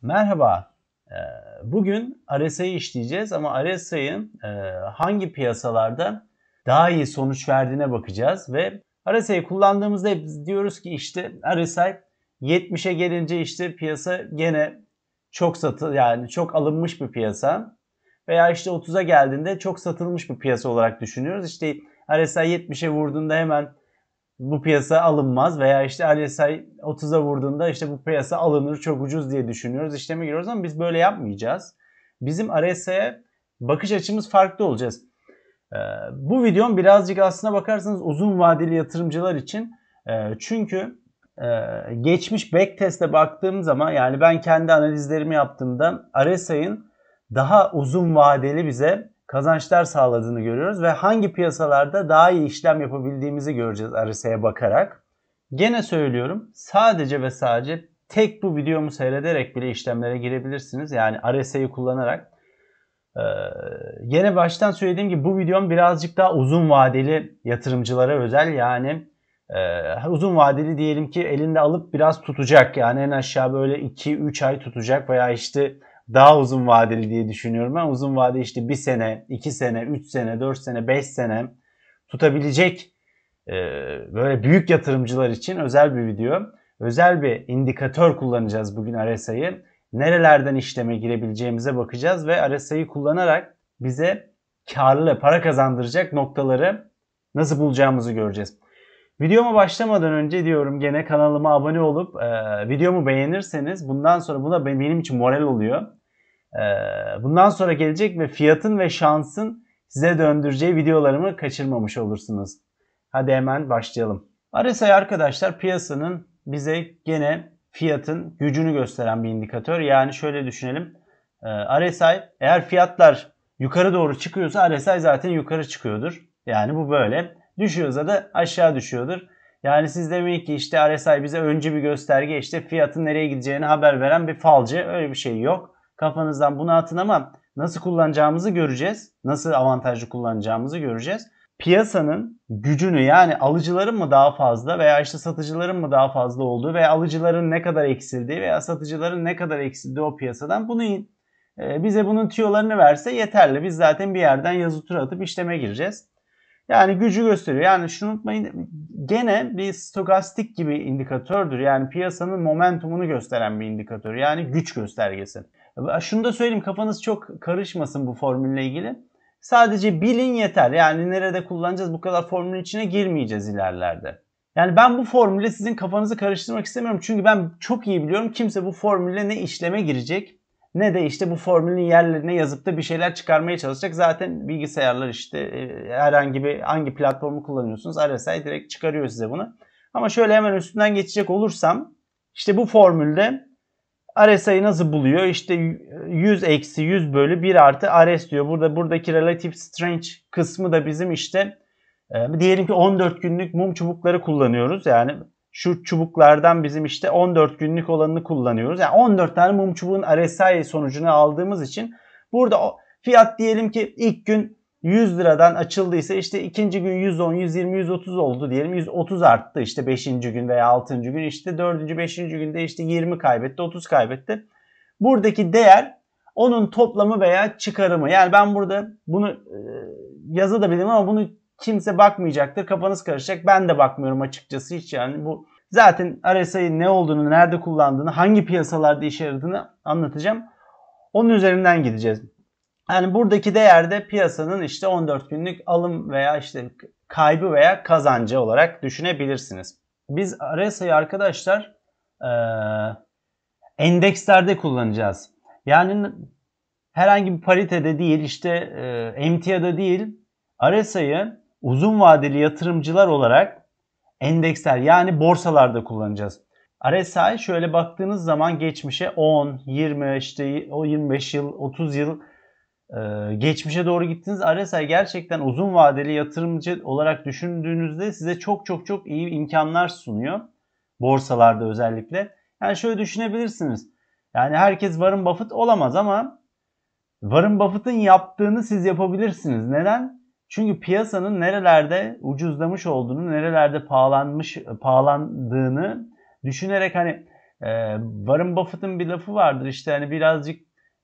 Merhaba. Ee, Bugün RSI'yi işleyeceğiz ama RSI'nin hangi piyasalarda daha iyi sonuç verdiğine bakacağız ve RSI'yi kullandığımızda hep diyoruz ki işte RSI 70'e gelince işte piyasa gene yani çok alınmış bir piyasa veya işte 30'a geldiğinde çok satılmış bir piyasa olarak düşünüyoruz. İşte RSI 70'e vurduğunda hemen bu piyasa alınmaz veya işte RSI 30'a vurduğunda işte bu piyasa alınır çok ucuz diye düşünüyoruz. İşleme giriyoruz ama biz böyle yapmayacağız. Bizim RSI'ye bakış açımız farklı olacak. Bu videom birazcık aslına bakarsanız uzun vadeli yatırımcılar için. Çünkü geçmiş backtest'e baktığım zaman yani ben kendi analizlerimi yaptığımda RSI'nin daha uzun vadeli bize kazançlar sağladığını görüyoruz ve hangi piyasalarda daha iyi işlem yapabildiğimizi göreceğiz RSI'ye bakarak. Gene söylüyorum, sadece ve sadece tek bu videomu seyrederek bile işlemlere girebilirsiniz. Yani RSI'yi kullanarak. Yine baştan söylediğim gibi bu videom birazcık daha uzun vadeli yatırımcılara özel. Yani uzun vadeli diyelim ki elinde alıp biraz tutacak. Yani en aşağı böyle 2-3 ay tutacak veya işte daha uzun vadeli diye düşünüyorum. Ben uzun vade işte 1 sene, 2 sene, 3 sene, 4 sene, 5 sene tutabilecek böyle büyük yatırımcılar için özel bir video. Özel bir indikatör kullanacağız bugün RSI'yi. Nerelerden işleme girebileceğimize bakacağız ve RSI'yi kullanarak bize karlı para kazandıracak noktaları nasıl bulacağımızı göreceğiz. Videoma başlamadan önce diyorum gene kanalıma abone olup videomu beğenirseniz bundan sonra bu da benim için moral oluyor. Bundan sonra gelecek ve fiyatın ve şansın size döndüreceği videolarımı kaçırmamış olursunuz. Hadi hemen başlayalım. RSI arkadaşlar piyasanın bize gene fiyatın gücünü gösteren bir indikatör. Yani şöyle düşünelim. RSI eğer fiyatlar yukarı doğru çıkıyorsa RSI zaten yukarı çıkıyordur. Yani bu böyle. Düşüyorsa da aşağı düşüyordur. Yani siz demeyin ki işte RSI bize öncü bir gösterge, işte fiyatın nereye gideceğini haber veren bir falcı. Öyle bir şey yok. Kafanızdan bunu atın ama nasıl kullanacağımızı göreceğiz. Nasıl avantajlı kullanacağımızı göreceğiz. Piyasanın gücünü, yani alıcıların mı daha fazla veya işte satıcıların mı daha fazla olduğu veya alıcıların ne kadar eksildiği veya satıcıların ne kadar eksildiği o piyasadan bize bunun tüyolarını verse yeterli. Biz zaten bir yerden yazı tura atıp işleme gireceğiz. Yani gücü gösteriyor. Yani şunu unutmayın, gene bir stokastik gibi indikatördür. Yani piyasanın momentumunu gösteren bir indikatör. Yani güç göstergesi. Şunu da söyleyeyim, kafanız çok karışmasın bu formülle ilgili. Sadece bilin yeter. Yani nerede kullanacağız, bu kadar formülün içine girmeyeceğiz ilerlerde. Yani ben bu formülle sizin kafanızı karıştırmak istemiyorum. Çünkü ben çok iyi biliyorum kimse bu formülle ne işleme girecek ne de işte bu formülün yerlerine yazıp da bir şeyler çıkarmaya çalışacak. Zaten bilgisayarlar işte hangi platformu kullanıyorsunuz RSI direkt çıkarıyor size bunu. Ama şöyle hemen üstünden geçecek olursam işte bu formülde RSI'yi nasıl buluyor? İşte 100 eksi 100 bölü 1 artı RS diyor. Buradaki relative strange kısmı da bizim işte diyelim ki 14 günlük mum çubukları kullanıyoruz. Yani şu çubuklardan bizim işte 14 günlük olanını kullanıyoruz. Yani 14 tane mum çubuğun RSI sonucunu aldığımız için burada fiyat diyelim ki ilk gün 100 liradan açıldıysa işte ikinci gün 110, 120, 130 oldu diyelim. 130 arttı işte 5. gün veya 6. gün, işte 4. 5. günde işte 20 kaybetti, 30 kaybetti. Buradaki değer onun toplamı veya çıkarımı. Yani ben burada bunu yazabilirim ama bunu kimse bakmayacaktır. Kafanız karışacak. Ben de bakmıyorum açıkçası hiç yani. Bu zaten RSI'nin ne olduğunu, nerede kullandığını, hangi piyasalarda işe yaradığını anlatacağım. Onun üzerinden gideceğiz. Yani buradaki değerde piyasanın işte 14 günlük alım veya işte kaybı veya kazancı olarak düşünebilirsiniz. Biz RSI'yi arkadaşlar endekslerde kullanacağız. Yani herhangi bir paritede değil, işte emtiada değil, RSI'yi uzun vadeli yatırımcılar olarak endeksler yani borsalarda kullanacağız. RSI şöyle baktığınız zaman geçmişe 10, 20, işte o 25 yıl, 30 yıl geçmişe doğru gittiniz. RSI gerçekten uzun vadeli yatırımcı olarak düşündüğünüzde size çok çok çok iyi imkanlar sunuyor. Borsalarda özellikle. Yani şöyle düşünebilirsiniz. Yani herkes Warren Buffett olamaz ama Warren Buffett'ın yaptığını siz yapabilirsiniz. Neden? Çünkü piyasanın nerelerde ucuzlamış olduğunu, nerelerde pahalandığını düşünerek hani Warren Buffett'ın bir lafı vardır işte hani birazcık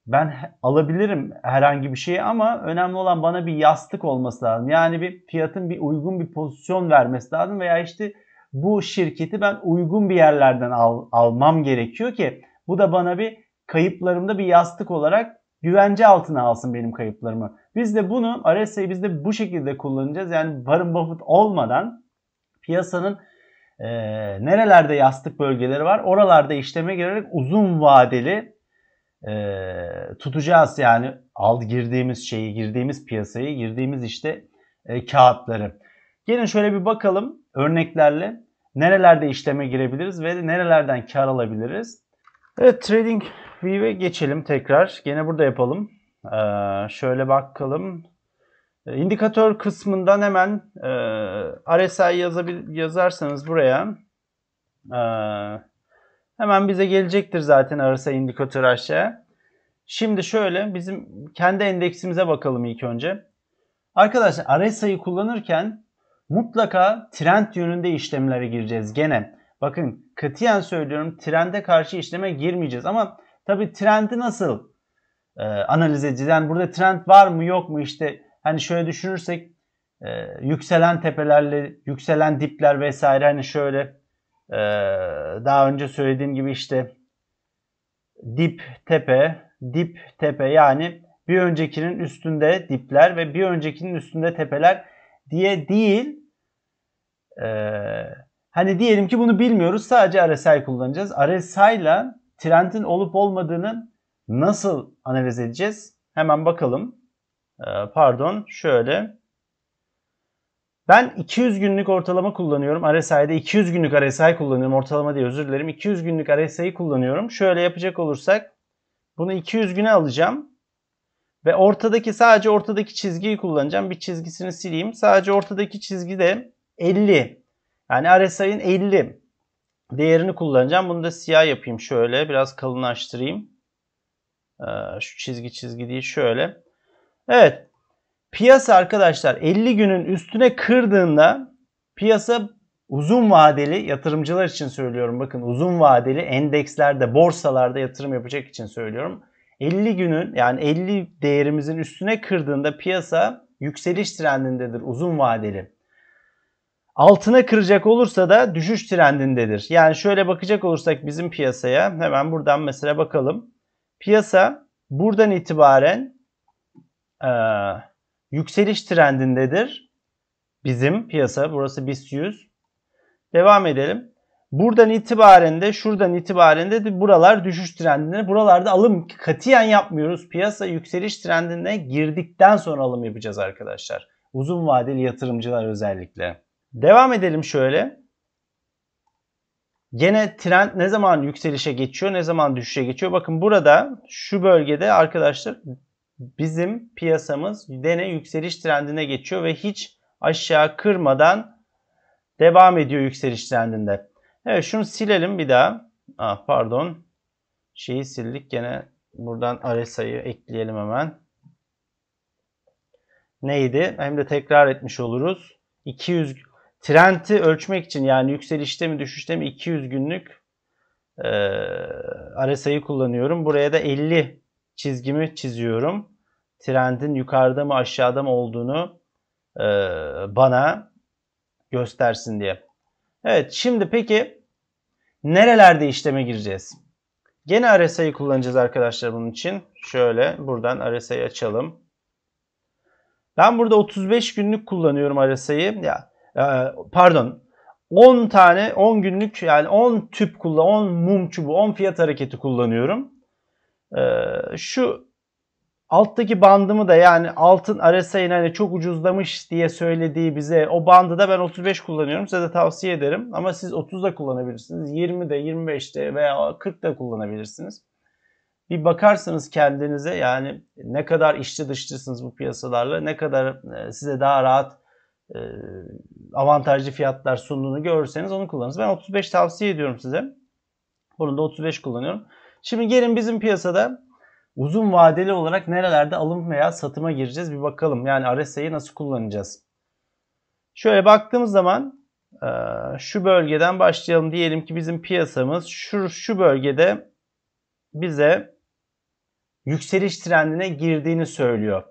ben alabilirim herhangi bir şeyi ama önemli olan bana bir yastık olması lazım. Yani bir fiyatın bir uygun bir pozisyon vermesi lazım veya işte bu şirketi ben uygun bir yerlerden almam gerekiyor ki bu da bana bir kayıplarımda bir yastık olarak güvence altına alsın benim kayıplarımı. Biz de bunu RSI'yi biz de bu şekilde kullanacağız. Yani Warren Buffett olmadan piyasanın nerelerde yastık bölgeleri var oralarda işleme girerek uzun vadeli tutacağız. Yani girdiğimiz şeyi, girdiğimiz piyasayı, girdiğimiz işte kağıtları. Gelin şöyle bir bakalım örneklerle nerelerde işleme girebiliriz ve nerelerden kar alabiliriz. Evet, TradingView'e geçelim tekrar. Gene burada yapalım. Şöyle bakalım. İndikatör kısmından hemen RSI yazarsanız buraya hemen bize gelecektir zaten RSI indikatörü aşağıya. Şimdi şöyle bizim kendi endeksimize bakalım ilk önce. Arkadaşlar RSI'yi kullanırken mutlaka trend yönünde işlemlere gireceğiz gene. Bakın katiyen söylüyorum, trende karşı işleme girmeyeceğiz ama tabii trendi nasıl analiz edeceğiz? Yani burada trend var mı yok mu, işte hani şöyle düşünürsek yükselen tepelerle yükselen dipler vesaire, hani şöyle daha önce söylediğim gibi işte dip tepe yani bir öncekinin üstünde dipler ve bir öncekinin üstünde tepeler diye değil. Hani diyelim ki bunu bilmiyoruz, sadece RSI kullanacağız. RSI ile trendin olup olmadığını nasıl analiz edeceğiz? Hemen bakalım. Şöyle. Ben 200 günlük ortalama kullanıyorum. RSI'de 200 günlük RSI kullanıyorum. Ortalama değil, özür dilerim. 200 günlük RSI'yi kullanıyorum. Şöyle yapacak olursak bunu 200 güne alacağım. Ve sadece ortadaki çizgiyi kullanacağım. Bir çizgisini sileyim. Sadece ortadaki çizgi de 50. Yani RSI'nin 50 değerini kullanacağım. Bunu da siyah yapayım şöyle. Biraz kalınlaştırayım. Şu çizgi değil, şöyle. Evet. Piyasa arkadaşlar 50 günün üstüne kırdığında piyasa uzun vadeli yatırımcılar için söylüyorum. Bakın uzun vadeli endekslerde, borsalarda yatırım yapacak için söylüyorum. 50 günün yani 50 değerimizin üstüne kırdığında piyasa yükseliş trendindedir uzun vadeli. Altına kıracak olursa da düşüş trendindedir. Yani şöyle bakacak olursak bizim piyasaya hemen buradan mesela bakalım. Piyasa buradan itibaren yükseliş trendindedir. Bizim piyasa burası BIST 100. Devam edelim. Buradan itibaren de şuradan itibaren de buralar düşüş trendinde. Buralarda alım katiyen yapmıyoruz. Piyasa yükseliş trendine girdikten sonra alım yapacağız arkadaşlar. Uzun vadeli yatırımcılar özellikle. Devam edelim şöyle. Gene trend ne zaman yükselişe geçiyor, ne zaman düşüşe geçiyor? Bakın burada şu bölgede arkadaşlar bizim piyasamız gene yükseliş trendine geçiyor ve hiç aşağı kırmadan devam ediyor yükseliş trendinde. Evet, şunu silelim bir daha. Şeyi sildik. Gene buradan RSI'yi ekleyelim hemen. Neydi? Hem de tekrar etmiş oluruz. 200 trendi ölçmek için, yani yükselişte mi düşüşte mi 200 günlük RSI'yi kullanıyorum. Buraya da 50 çizgimi çiziyorum. Trendin yukarıda mı aşağıda mı olduğunu bana göstersin diye. Evet, şimdi peki nerelerde işleme gireceğiz? Gene RSI'yi kullanacağız arkadaşlar bunun için. Şöyle buradan RSI'yi açalım. Ben burada 35 günlük kullanıyorum RSI'yi. 10 tane 10 günlük, yani 10 tüp 10 mum çubuğu, 10 fiyat hareketi kullanıyorum. Şu alttaki bandımı da, yani altın RSI'nin hani çok ucuzlamış diye söylediği bize o bandı da ben 35 kullanıyorum. Size de tavsiye ederim. Ama siz 30 da kullanabilirsiniz. 20'de, 25'te veya 40 da kullanabilirsiniz. Bir bakarsınız kendinize, yani ne kadar içli dışlısınız bu piyasalarla, ne kadar size daha rahat avantajlı fiyatlar sunduğunu görürseniz onu kullanırız. Ben 35 tavsiye ediyorum size. Bunu da 35 kullanıyorum. Şimdi gelin bizim piyasada uzun vadeli olarak nerelerde alım veya satıma gireceğiz bir bakalım. Yani RSI'yi nasıl kullanacağız? Şöyle baktığımız zaman Şu bölgeden başlayalım. Diyelim ki bizim piyasamız şu bölgede bize yükseliş trendine girdiğini söylüyor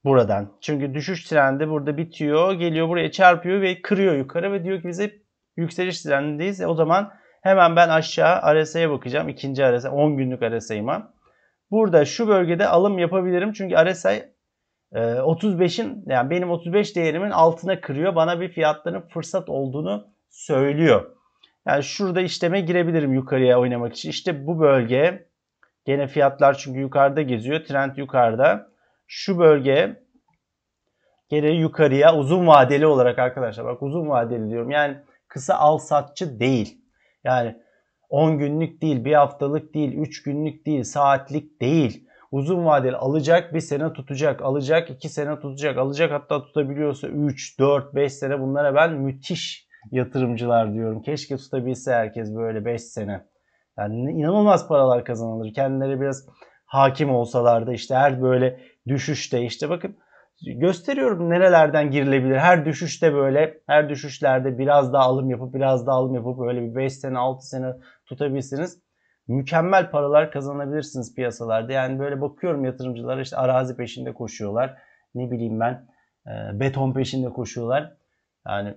buradan. Çünkü düşüş trendi burada bitiyor, geliyor buraya çarpıyor ve kırıyor yukarı ve diyor ki bize yükseliş trendindeyiz. O zaman hemen ben aşağı RSI'ye bakacağım. İkinci RSI, 10 günlük RSI'ma. Burada şu bölgede alım yapabilirim. Çünkü RSI 35'in, yani benim 35 değerimin altına kırıyor. Bana bir fiyatların fırsat olduğunu söylüyor. Yani şurada işleme girebilirim yukarıya oynamak için. İşte bu bölge, gene fiyatlar çünkü yukarıda geziyor. Trend yukarıda. Şu bölge gene yukarıya uzun vadeli olarak arkadaşlar. Bak uzun vadeli diyorum. Yani kısa al satçı değil. Yani 10 günlük değil, bir haftalık değil, 3 günlük değil, saatlik değil. Uzun vadeli alacak, bir sene tutacak, alacak 2 sene tutacak, alacak hatta tutabiliyorsa 3, 4, 5 sene, bunlara ben müthiş yatırımcılar diyorum. Keşke tutabilse herkes böyle 5 sene. Yani inanılmaz paralar kazanılır. Kendileri biraz hakim olsalar da işte her böyle düşüşte işte bakın gösteriyorum nerelerden girilebilir. Her düşüşte böyle, her düşüşlerde biraz daha alım yapıp biraz daha alım yapıp böyle bir 5 sene 6 sene tutabilirsiniz. Mükemmel paralar kazanabilirsiniz piyasalarda. Yani böyle bakıyorum yatırımcılara işte arazi peşinde koşuyorlar. Ne bileyim ben beton peşinde koşuyorlar. Yani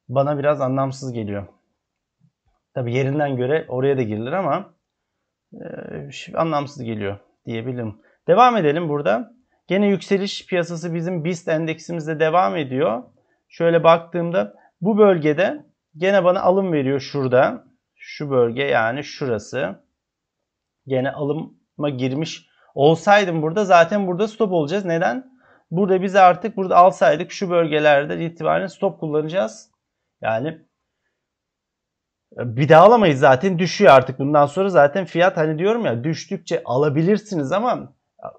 bana biraz anlamsız geliyor. Tabii yerinden göre oraya da girilir ama anlamsız geliyor diyebilirim. Devam edelim burada. Gene yükseliş piyasası bizim BIST endeksimizde devam ediyor. Şöyle baktığımda bu bölgede gene bana alım veriyor şurada. Şu bölge yani şurası. Gene alıma girmiş olsaydım burada zaten burada stop olacağız. Neden? Burada bize artık burada alsaydık şu bölgelerde itibaren stop kullanacağız. Yani bir daha alamayız zaten, düşüyor artık bundan sonra zaten fiyat, hani diyorum ya düştükçe alabilirsiniz ama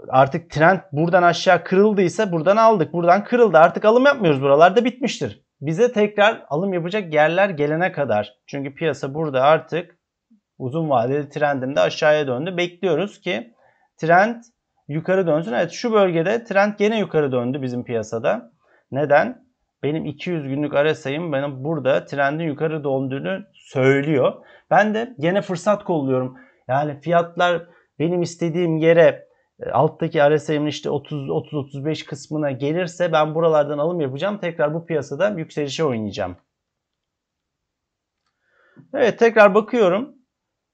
artık trend buradan aşağı kırıldıysa buradan aldık, buradan kırıldı artık alım yapmıyoruz, buralarda bitmiştir. Bize tekrar alım yapacak yerler gelene kadar, çünkü piyasa burada artık uzun vadeli trendinde aşağıya döndü, bekliyoruz ki trend yukarı dönsün. Evet şu bölgede trend gene yukarı döndü bizim piyasada. Neden? Benim 200 günlük RSI'm bana burada trendin yukarı döndüğünü söylüyor. Ben de gene fırsat kolluyorum. Yani fiyatlar benim istediğim yere, alttaki RSI'min işte 30-35 kısmına gelirse ben buralardan alım yapacağım. Tekrar bu piyasada yükselişe oynayacağım. Evet tekrar bakıyorum.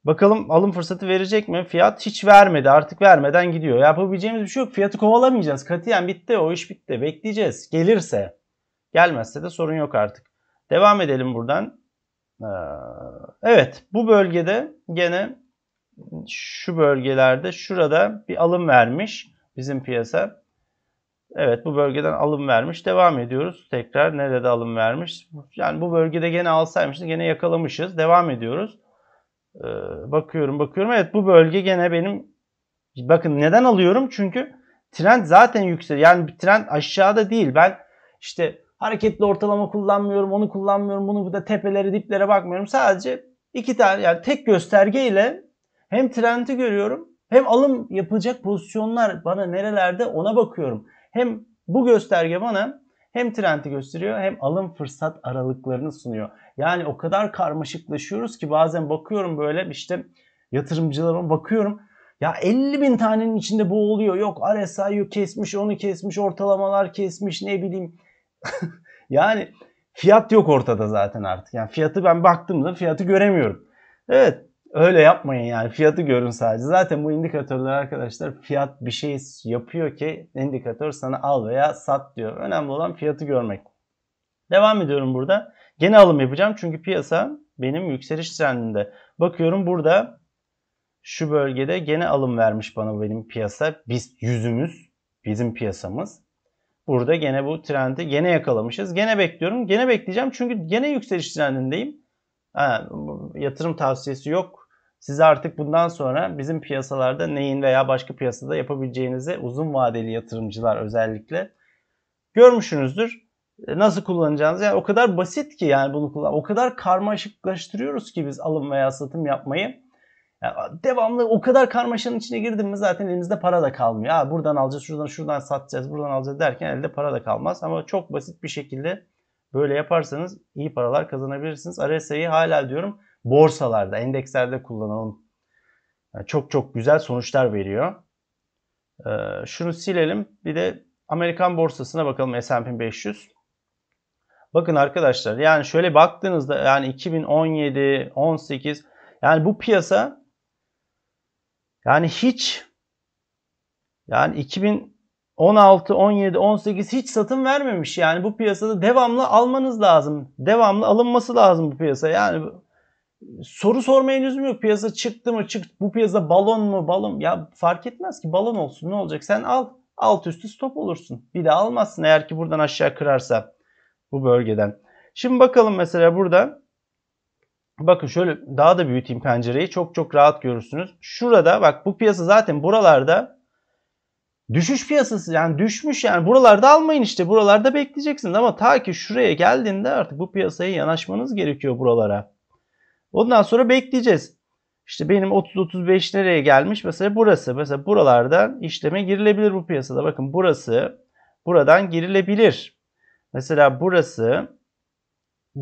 Bakalım alım fırsatı verecek mi? Fiyat hiç vermedi. Artık vermeden gidiyor. Yapabileceğimiz bir şey yok. Fiyatı kovalamayacağız. Katiyen bitti. O iş bitti. Bekleyeceğiz. Gelirse. Gelmezse de sorun yok artık. Devam edelim buradan. Evet. Bu bölgede gene şu bölgelerde şurada bir alım vermiş bizim piyasa. Evet bu bölgeden alım vermiş. Devam ediyoruz. Tekrar nerede alım vermiş? Yani bu bölgede gene alsaymışız. Gene yakalamışız. Devam ediyoruz. Bakıyorum. Evet bu bölge gene benim. Bakın neden alıyorum? Çünkü trend zaten yükseliyor. Yani trend aşağıda değil. Ben işte hareketli ortalama kullanmıyorum. Onu kullanmıyorum. Bunu da tepeleri diplere bakmıyorum. Sadece iki tane, yani tek göstergeyle hem trendi görüyorum hem alım yapılacak pozisyonlar bana nerelerde ona bakıyorum. Hem bu gösterge bana hem trendi gösteriyor hem alım fırsat aralıklarını sunuyor. Yani o kadar karmaşıklaşıyoruz ki bazen bakıyorum böyle işte yatırımcılarıma bakıyorum. Ya 50.000 tanenin içinde bu oluyor. Yok RSI kesmiş, onu kesmiş, ortalamalar kesmiş, ne bileyim. Yani fiyat yok ortada zaten artık. Yani fiyatı ben baktığımda fiyatı göremiyorum. Evet öyle yapmayın yani, fiyatı görün sadece. Zaten bu indikatörler arkadaşlar fiyat bir şey yapıyor ki indikatör sana al veya sat diyor. Önemli olan fiyatı görmek. Devam ediyorum burada. Gene alım yapacağım çünkü piyasa benim yükseliş trendinde. Bakıyorum burada şu bölgede gene alım vermiş bana benim piyasa. Biz yüzümüz, bizim piyasamız. Burada gene bu trendi gene yakalamışız. Gene bekliyorum. Gene bekleyeceğim çünkü gene yükseliş trendindeyim. Yatırım tavsiyesi yok. Size artık bundan sonra bizim piyasalarda neyin veya başka piyasada yapabileceğinizi uzun vadeli yatırımcılar özellikle görmüşsünüzdür. Nasıl kullanacağınızı, yani o kadar basit ki yani bunu kullan. O kadar karmaşıklaştırıyoruz ki biz alım veya satım yapmayı. Yani devamlı o kadar karmaşanın içine girdim mi zaten elimizde para da kalmıyor. Ha, buradan alacağız, şuradan satacağız, buradan alacağız derken elde para da kalmaz. Ama çok basit bir şekilde Böyle yaparsanız iyi paralar kazanabilirsiniz. RSI'yi hala diyorum borsalarda, endekslerde kullanalım. Yani çok çok güzel sonuçlar veriyor. Şunu silelim. Bir de Amerikan borsasına bakalım, S&P 500. Bakın arkadaşlar, yani şöyle baktığınızda yani 2017, 18 yani bu piyasa yani hiç yani 2016, 17, 18 hiç satın vermemiş. Yani bu piyasada devamlı almanız lazım. Devamlı alınması lazım bu piyasa. Yani soru sormaya lüzum yok. Piyasa çıktı mı çıktı. Bu piyasa balon mu balon. Ya fark etmez ki, balon olsun ne olacak. Sen al, alt üstü stop olursun. Bir daha almazsın eğer ki buradan aşağı kırarsa bu bölgeden. Şimdi bakalım mesela burada. Bakın şöyle daha da büyüteyim pencereyi. Çok çok rahat görürsünüz. Şurada bak, bu piyasa zaten buralarda düşüş piyasası, yani düşmüş, yani buralarda almayın, işte buralarda bekleyeceksiniz ama ta ki şuraya geldiğinde artık bu piyasaya yanaşmanız gerekiyor buralara. Ondan sonra bekleyeceğiz. İşte benim 30-35 nereye gelmiş? Mesela burası. Mesela buralardan işleme girilebilir bu piyasada. Bakın burası. Buradan girilebilir. Mesela burası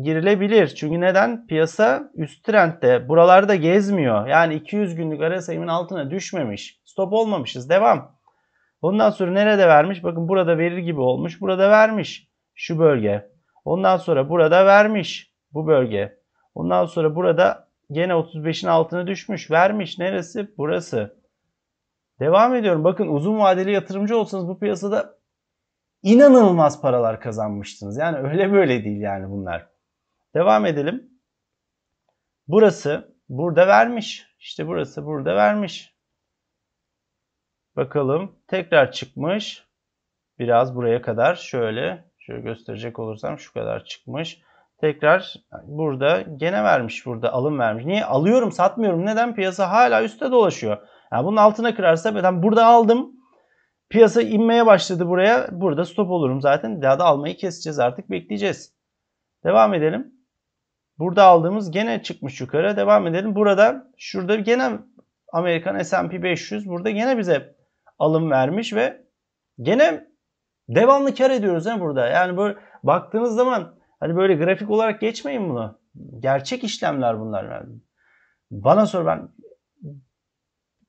girilebilir. Çünkü neden? Piyasa üst trendde. Buralarda gezmiyor. Yani 200 günlük RSI'nin altına düşmemiş. Stop olmamışız. Devam. Ondan sonra nerede vermiş? Bakın burada verir gibi olmuş. Burada vermiş. Şu bölge. Ondan sonra burada vermiş. Bu bölge. Ondan sonra burada gene 35'in altına düşmüş. Vermiş. Neresi? Burası. Devam ediyorum. Bakın uzun vadeli yatırımcı olsanız bu piyasada inanılmaz paralar kazanmıştınız. Yani öyle böyle değil yani bunlar. Devam edelim. Burası burada vermiş. İşte burası burada vermiş. Bakalım. Tekrar çıkmış. Biraz buraya kadar şöyle gösterecek olursam şu kadar çıkmış. Tekrar burada gene vermiş, burada alım vermiş. Niye? Alıyorum, satmıyorum. Neden? Piyasa hala üstte dolaşıyor. Yani bunun altına kırarsa ben burada aldım. Piyasa inmeye başladı buraya. Burada stop olurum zaten. Daha da almayı keseceğiz, artık bekleyeceğiz. Devam edelim. Burada aldığımız gene çıkmış yukarı. Devam edelim. Burada şurada gene Amerikan S&P 500 burada gene bize alım vermiş ve gene devamlı kar ediyoruz burada. Yani böyle baktığınız zaman hani böyle grafik olarak geçmeyin bunu. Gerçek işlemler bunlar. Yani bana sor, ben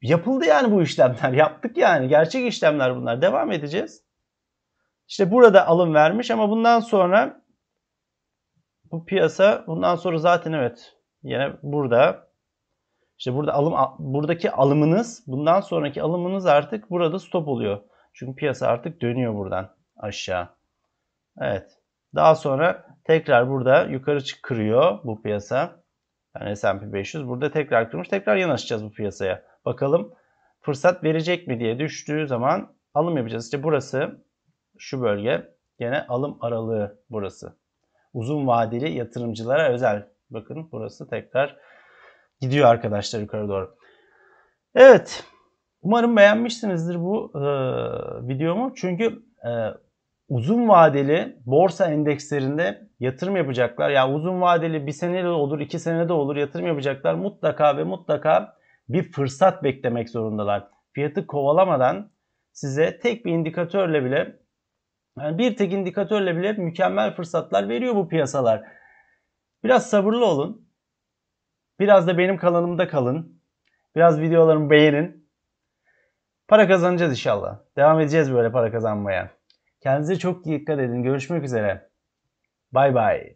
yapıldı yani bu işlemler. Yaptık yani. Gerçek işlemler bunlar. Devam edeceğiz. İşte burada alım vermiş ama bundan sonra bu piyasa bundan sonra zaten evet yine burada. İşte burada buradaki alımınız, bundan sonraki alımınız artık burada stop oluyor. Çünkü piyasa artık dönüyor buradan aşağı. Evet. Daha sonra tekrar burada yukarı kırıyor bu piyasa. Yani S&P 500 burada tekrar kırmış. Tekrar yanaşacağız bu piyasaya. Bakalım fırsat verecek mi diye, düştüğü zaman alım yapacağız. İşte burası, şu bölge gene alım aralığı burası. Uzun vadeli yatırımcılara özel. Bakın burası tekrar gidiyor arkadaşlar yukarı doğru. Evet. Umarım beğenmişsinizdir bu videomu. Çünkü uzun vadeli borsa endekslerinde yatırım yapacaklar. Ya yani uzun vadeli 1 senede olur, 2 senede olur yatırım yapacaklar. Mutlaka ve mutlaka bir fırsat beklemek zorundalar. Fiyatı kovalamadan size tek bir indikatörle bile, yani bir tek indikatörle bile mükemmel fırsatlar veriyor bu piyasalar. Biraz sabırlı olun. Biraz da benim kanalımda kalın. Biraz videolarımı beğenin. Para kazanacağız inşallah. Devam edeceğiz böyle para kazanmaya. Kendinize çok dikkat edin. Görüşmek üzere. Bay bay.